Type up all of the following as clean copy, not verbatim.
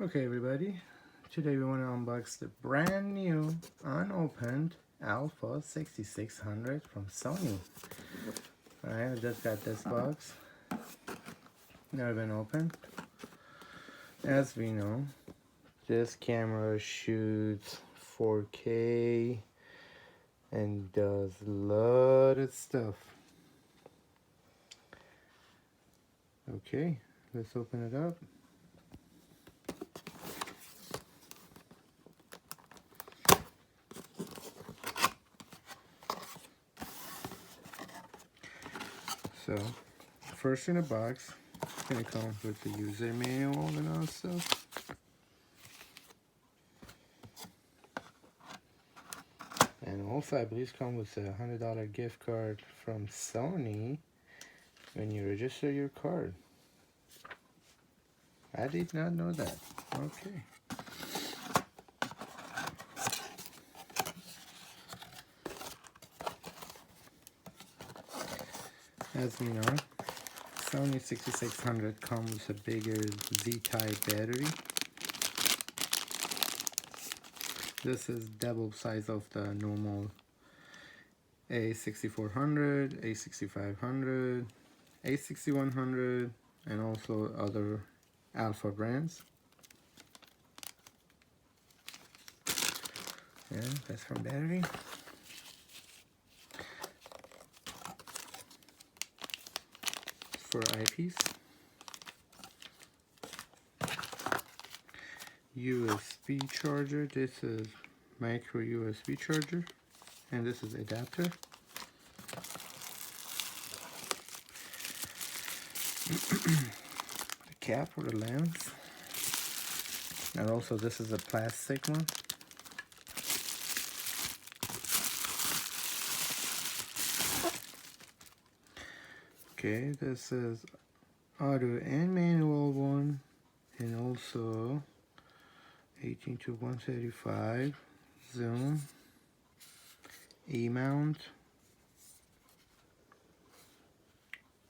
Okay everybody, today we want to unbox the brand new unopened Alpha 6600 from Sony. Alright, I just got this box, never been opened. As we know, this camera shoots 4K and does a lot of stuff. Okay, let's open it up. So, first in the box, it's gonna come with the user manual and all stuff. And also, I believe come with a $100 gift card from Sony when you register your card. I did not know that. Okay. As we know, Sony 6600 comes with a bigger Z-type battery. This is double size of the normal A6400, A6500, A6100, and also other Alpha brands. Yeah, that's from battery. For eyepiece. USB charger. This is micro USB charger, and this is adapter. The cap for the lens, and also this is a plastic one. Okay, this is auto and manual one, and also 18-135 zoom, E-mount.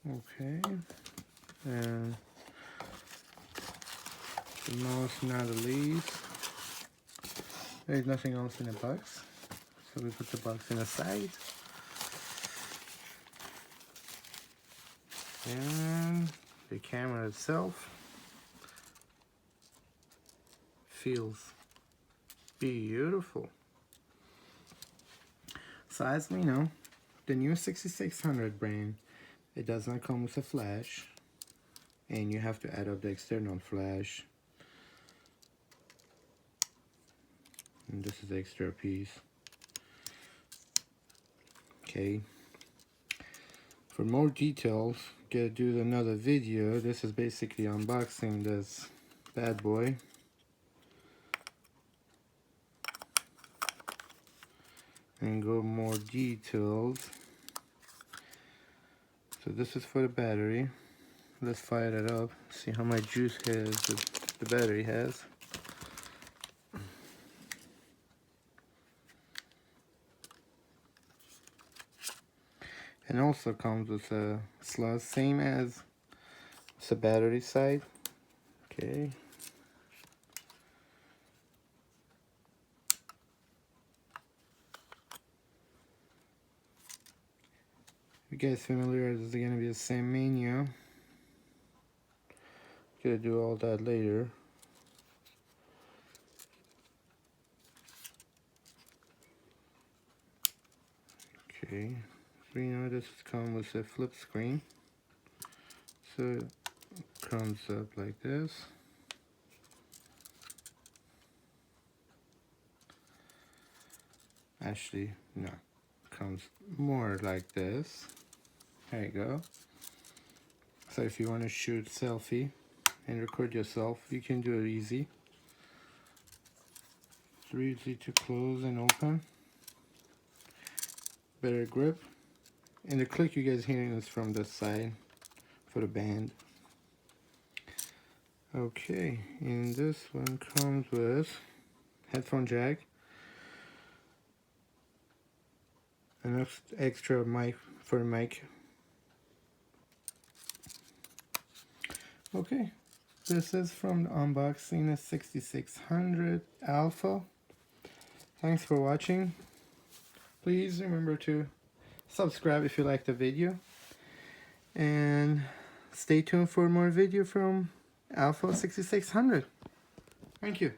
Okay, and the most not the least, there's nothing else in the box, so we put the box in the side. And the camera itself feels beautiful. So as we know, the new 6600 brand, it does not come with a flash, and you have to add up the external flash. And this is the extra piece. Okay. For more details, gotta do another video. This is basically unboxing this bad boy. And go more details. So this is for the battery. Let's fire it up, see how much juice has the battery has. And also comes with a slot, same as the battery side. Okay. If you guys familiar, this is gonna be the same menu. Gonna do all that later. Okay. We know this comes with a flip screen. So it comes up like this. Actually, no. It comes more like this. There you go. So if you want to shoot selfie and record yourself, you can do it easy. It's really easy to close and open. Better grip. And the click you guys hearing is from this side for the band. Okay, and this one comes with headphone jack, an extra mic for the mic. Okay, this is from the unboxing of 6600 Alpha. Thanks for watching. Please remember to subscribe if you like the video, and stay tuned for more video from Alpha 6600. Thank you.